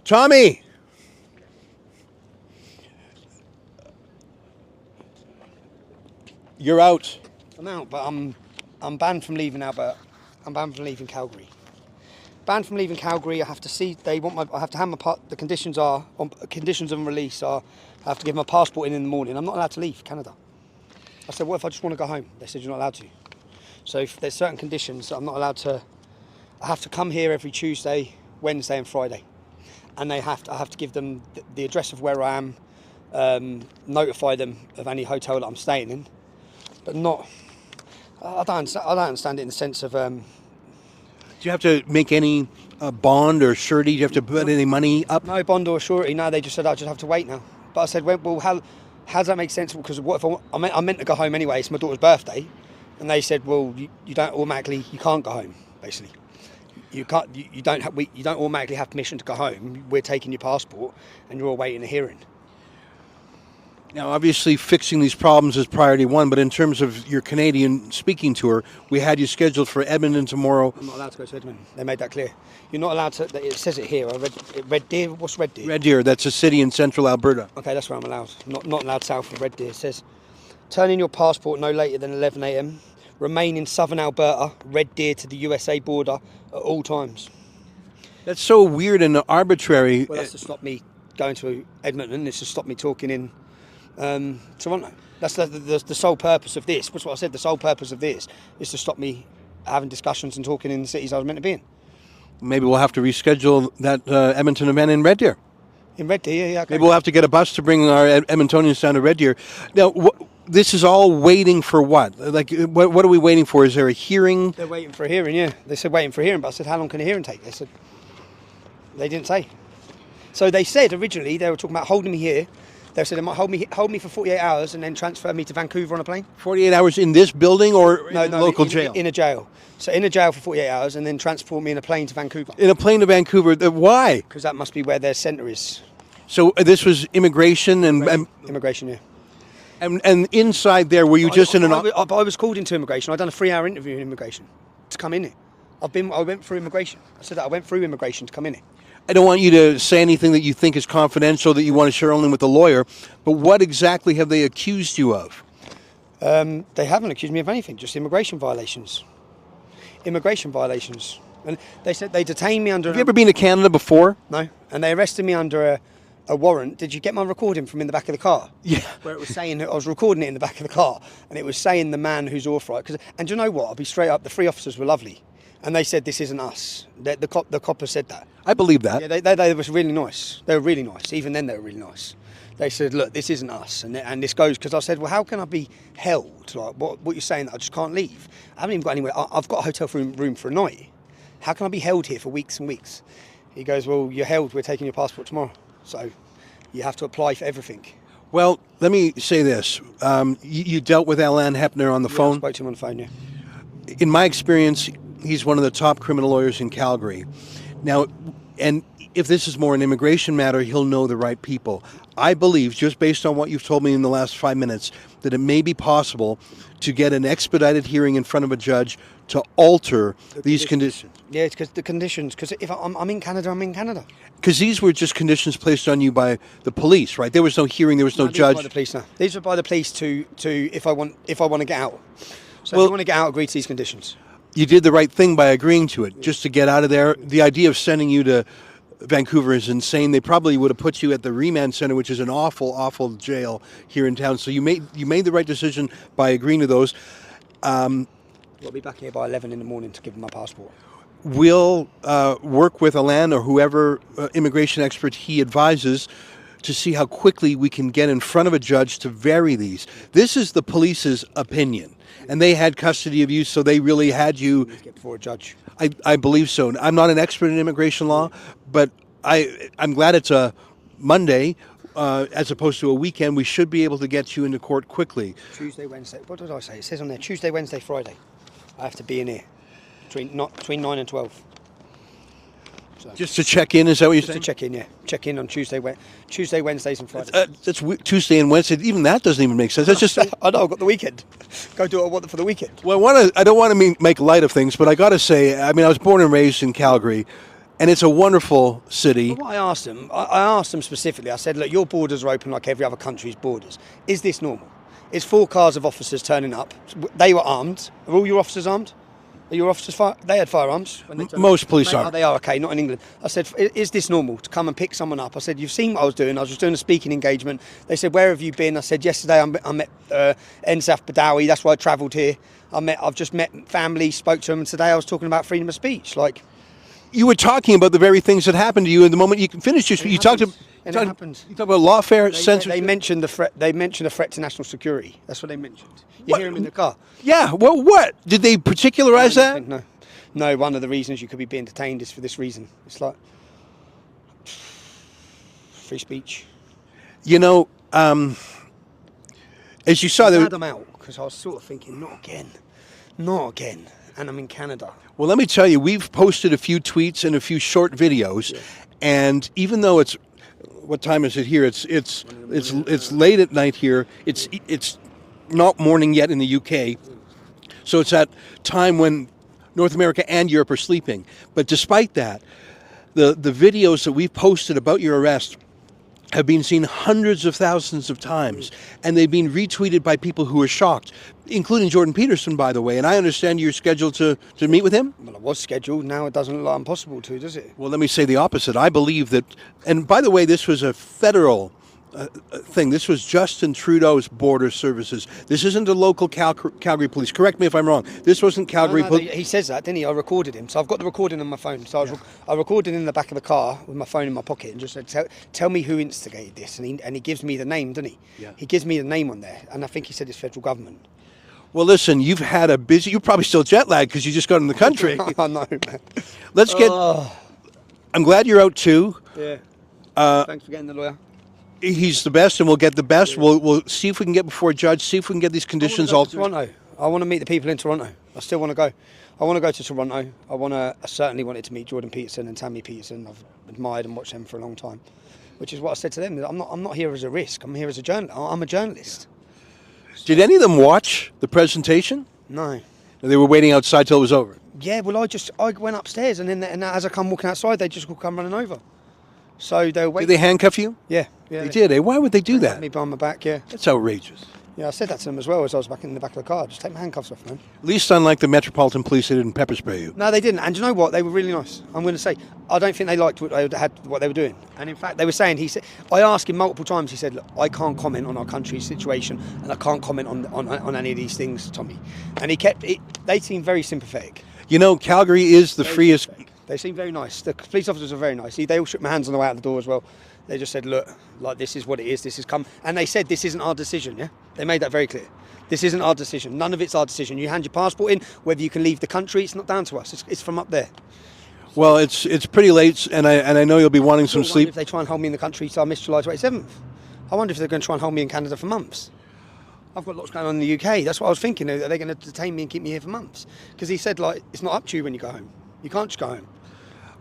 Tommy! You're out. I'm out, but I'm banned from leaving Alberta. I'm banned from leaving Calgary. Banned from leaving Calgary. I have to see. I have to have my the conditions are conditions of release are. I have to give my passport in the morning. I'm not allowed to leave Canada. I said, what if I just want to go home? They said you're not allowed to. So if there's certain conditions that I'm not allowed to. I have to come here every Tuesday, Wednesday, and Friday, and I have to give them the address of where I am, notify them of any hotel that I'm staying in, but not. I don't understand it in the sense of. Do you have to make any bond or surety? Do you have to put any money up? No bond or surety. No, they just said I just have to wait now. But I said, well, how does that make sense? Because what if I meant to go home anyway? It's my daughter's birthday, and they said, well, you don't automatically, you can't go home. Basically, you can't. You don't automatically have permission to go home. We're taking your passport, and you're awaiting a hearing. Now, obviously, fixing these problems is priority one, but in terms of your Canadian speaking tour, we had you scheduled for Edmonton tomorrow. I'm not allowed to go to Edmonton. They made that clear. You're not allowed to. It says it here. I read Red Deer. What's Red Deer? Red Deer, that's a city in central Alberta. Okay, that's where I'm allowed. Not allowed south of Red Deer. It says, turn in your passport no later than 11 a.m. Remain in southern Alberta, Red Deer to the USA border at all times. That's so weird and arbitrary. Well, that's to stop me going to Edmonton. It's to stop me talking in Toronto. That's the sole purpose of this. That's what I said. The sole purpose of this is to stop me having discussions and talking in the cities I was meant to be in. Maybe we'll have to reschedule that Edmonton event in Red Deer. In Red Deer, yeah. Okay. Maybe we'll have to get a bus to bring our Edmontonians down to Red Deer. Now, this is all waiting for what? Like, what are we waiting for? Is there a hearing? They're waiting for a hearing, yeah. They said waiting for a hearing, but I said, how long can a hearing take? They said, they didn't say. So they said originally, they were talking about holding me here. They said they might hold me for 48 hours and then transfer me to Vancouver on a plane. 48 hours in this building or in a local jail? In a jail. So in a jail for 48 hours and then transport me in a plane to Vancouver. In a plane to Vancouver? Why? Because that must be where their centre is. So this was immigration and... Immigration, yeah. And inside there, were you just in an... I was called into immigration. I'd done a 3-hour interview in immigration to come in here. I went through immigration. I said that I went through immigration to come in here. I don't want you to say anything that you think is confidential that you want to share only with the lawyer, but what exactly have they accused you of? They haven't accused me of anything, just immigration violations. Immigration violations. And they said they detained me under... Have you ever been to Canada before? No. And they arrested me under a warrant. Did you get my recording from in the back of the car? Yeah. Where it was saying, I was recording it in the back of the car, and it was saying the man who's authorised. And do you know what? I'll be straight up, the 3 officers were lovely. And they said, this isn't us. The copper said that. I believe that. Yeah, they were really nice. They were really nice. Even then, they were really nice. They said, look, this isn't us. And this goes, because I said, well, how can I be held? Like, what you're saying, that I just can't leave? I haven't even got anywhere. I've got a hotel room for a night. How can I be held here for weeks and weeks? He goes, well, you're held. We're taking your passport tomorrow. So you have to apply for everything. Well, let me say this. You dealt with Alan Hepner on the phone? I spoke to him on the phone, yeah. In my experience, he's one of the top criminal lawyers in Calgary. Now, and if this is more an immigration matter, he'll know the right people. I believe, just based on what you've told me in the last 5 minutes, that it may be possible to get an expedited hearing in front of a judge to alter these conditions. Yeah, it's because the conditions, because if I'm in Canada, I'm in Canada. Because these were just conditions placed on you by the police, right? There was no hearing, there was no judge. These were by the police, no. These were by the police to if I want to get out. So if you want to get out, agree to these conditions. You did the right thing by agreeing to it, just to get out of there. The idea of sending you to Vancouver is insane. They probably would have put you at the remand center, which is an awful, awful jail here in town. So you made the right decision by agreeing to those. I'll be back here by 11 in the morning to give them my passport. We'll work with Alan or whoever immigration expert he advises to see how quickly we can get in front of a judge to vary these. This is the police's opinion. And they had custody of you, so they really had you... Get before a judge. I believe so. I'm not an expert in immigration law, but I'm glad it's a Monday as opposed to a weekend. We should be able to get you into court quickly. Tuesday, Wednesday. What did I say? It says on there, Tuesday, Wednesday, Friday. I have to be in here between 9 and 12. So, just to check in, is that what you're saying? Just to check in, yeah. Check in on Tuesday, Wednesdays and Fridays. That's Tuesday and Wednesday. Even that doesn't even make sense. That's just... I know, I've got the weekend. Go do what I want for the weekend. Well, I don't want to make light of things, but I got to say, I mean, I was born and raised in Calgary, and it's a wonderful city. But what I asked them, I asked them specifically, I said, look, your borders are open like every other country's borders. Is this normal? Is 4 cars of officers turning up? They were armed. Are all your officers armed? Are your officers they had firearms? When they Most police are. Oh, they are, okay, not in England. I said, is this normal to come and pick someone up? I said, you've seen what I was doing. I was just doing a speaking engagement. They said, where have you been? I said, yesterday I met Eng Sub, that's why I travelled here. I've just met family, spoke to them, and today I was talking about freedom of speech. Like, You were talking about the very things that happened to you in the moment you finished your speech. You talked about lawfare, censorship. They mentioned the threat. They mentioned a threat to national security. That's what they mentioned. You What? hear them in the car. Yeah, well, what? Did they particularize that? No. One of the reasons you could be being detained is for this reason. It's like free speech. You know, as you saw, I there. had them out because I was sort of thinking, not again. And I'm in Canada. Well, let me tell you, we've posted a few tweets and a few short videos, and even though it's, what time is it here? It's late at night here. It's not morning yet in the UK, so it's that time when North America and Europe are sleeping. But despite that, the videos that we've posted about your arrest have been seen hundreds of thousands of times, and they've been retweeted by people who are shocked, including Jordan Peterson, by the way. And I understand you're scheduled to meet with him? Well, I was scheduled. Now it doesn't look like impossible to, does it? Well, let me say the opposite. I believe that, and by the way, this was a federal thing. This was Justin Trudeau's border services. This isn't a local Calgary police. Correct me if I'm wrong. This wasn't Calgary police. He says that, didn't he? I recorded him. So I've got the recording on my phone. So I recorded in the back of the car with my phone in my pocket and just said, tell me who instigated this. And he gives me the name, doesn't he? Yeah. He gives me the name on there. And I think he said it's federal government. Well, listen, you've had a busy, you're probably still jet lagged because you just got in the country. I know, man. Let's get, I'm glad you're out too. Yeah. Thanks for getting the lawyer. He's the best, and we'll get the best. We'll see if we can get before a judge, see if we can get these conditions altered. Toronto. I want to meet the people in Toronto. I still want to go. I want to go to Toronto. I certainly wanted to meet Jordan Peterson and Tammy Peterson. I've admired and watched them for a long time, which is what I said to them. I'm not here as a risk. I'm here as a journalist. I'm a journalist. Did any of them watch the presentation? No. They were waiting outside till it was over. Yeah, well, I went upstairs, and then as I come walking outside, they just come running over. So they were waiting. Did they handcuff you? Yeah. They did, eh? Why would they do that? Me behind my back, yeah. That's outrageous. Yeah, I said that to them as well as I was back in the back of the car. Just take my handcuffs off, man. At least unlike the Metropolitan Police, they didn't pepper spray you. No, they didn't. And you know what? They were really nice. I'm going to say, I don't think they liked what they were doing. And in fact, they were saying, I asked him multiple times, he said, look, I can't comment on our country's situation and I can't comment on any of these things, Tommy. And they seemed very sympathetic. You know, Calgary is the freest. They seemed very nice. The police officers are very nice. They all shook my hands on the way out the door as well. They just said, look, like, this is what it is. This has come. And they said, this isn't our decision, yeah? They made that very clear. This isn't our decision. None of it's our decision. You hand your passport in, whether you can leave the country, it's not down to us. It's from up there. Well, it's pretty late, and I know you'll be wanting some sleep. If they try and hold me in the country till I miss July 27th. I wonder if they're going to try and hold me in Canada for months. I've got lots going on in the UK. That's what I was thinking. Are they going to detain me and keep me here for months? Because he said, like, it's not up to you when you go home. You can't just go home.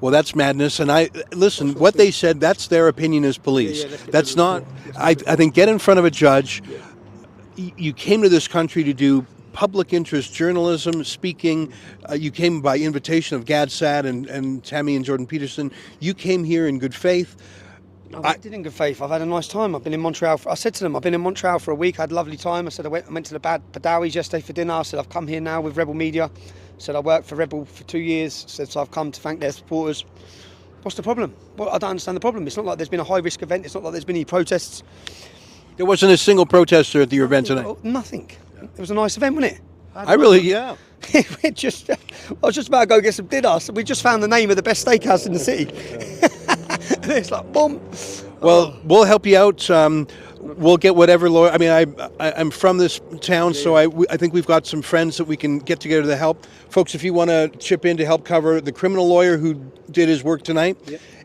Well, that's madness. And listen, what they said, that's their opinion as police. That's not, I think, get in front of a judge. You came to this country to do public interest journalism, speaking. You came by invitation of GADSAT and Tammy and Jordan Peterson. You came here in good faith. I did in good faith. I've had a nice time. I've been in Montreal. I said to them, I've been in Montreal for a week. I had a lovely time. I said I went to the Padawis yesterday for dinner. I said I've come here now with Rebel Media. I said I worked for Rebel for 2 years. I said so I've come to thank their supporters. What's the problem? Well, I don't understand the problem. It's not like there's been a high risk event. It's not like there's been any protests. There wasn't a single protester at your event tonight. Nothing. It was a nice event, wasn't it? I really, yeah. I was just about to go get some dinner. So we just found the name of the best steakhouse in the city. And it's like, boom. Well, we'll help you out. We'll get whatever lawyer. I mean, I'm from this town, so I think we've got some friends that we can get together to help. Folks, if you want to chip in to help cover the criminal lawyer who did his work tonight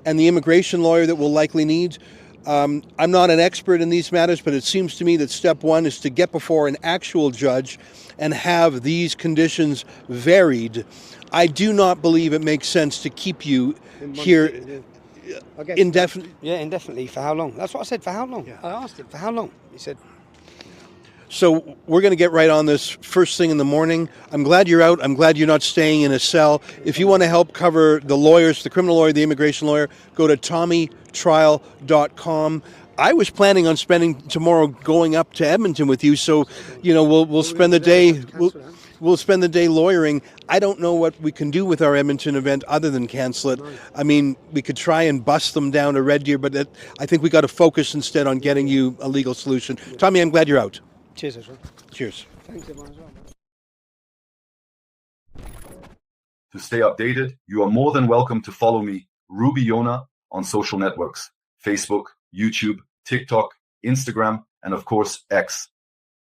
and the immigration lawyer that we'll likely need. I'm not an expert in these matters, but it seems to me that step one is to get before an actual judge and have these conditions varied. I do not believe it makes sense to keep you here indefinitely. Yeah, indefinitely. For how long? That's what I said. For how long? Yeah. I asked him, for how long? He said... So we're going to get right on this first thing in the morning. I'm glad you're out. I'm glad you're not staying in a cell. If you want to help cover the lawyers, the criminal lawyer, the immigration lawyer, go to TommyTrial.com. I was planning on spending tomorrow going up to Edmonton with you, so we'll spend the day. We'll spend the day lawyering. I don't know what we can do with our Edmonton event other than cancel it. I mean, we could try and bust them down to Red Deer, but I think we got to focus instead on getting you a legal solution. Tommy, I'm glad you're out. Cheers, everyone. Cheers. Thanks, everyone, as well. To stay updated, you are more than welcome to follow me, Ruby Yona, on social networks, Facebook, YouTube, TikTok, Instagram, and of course, X.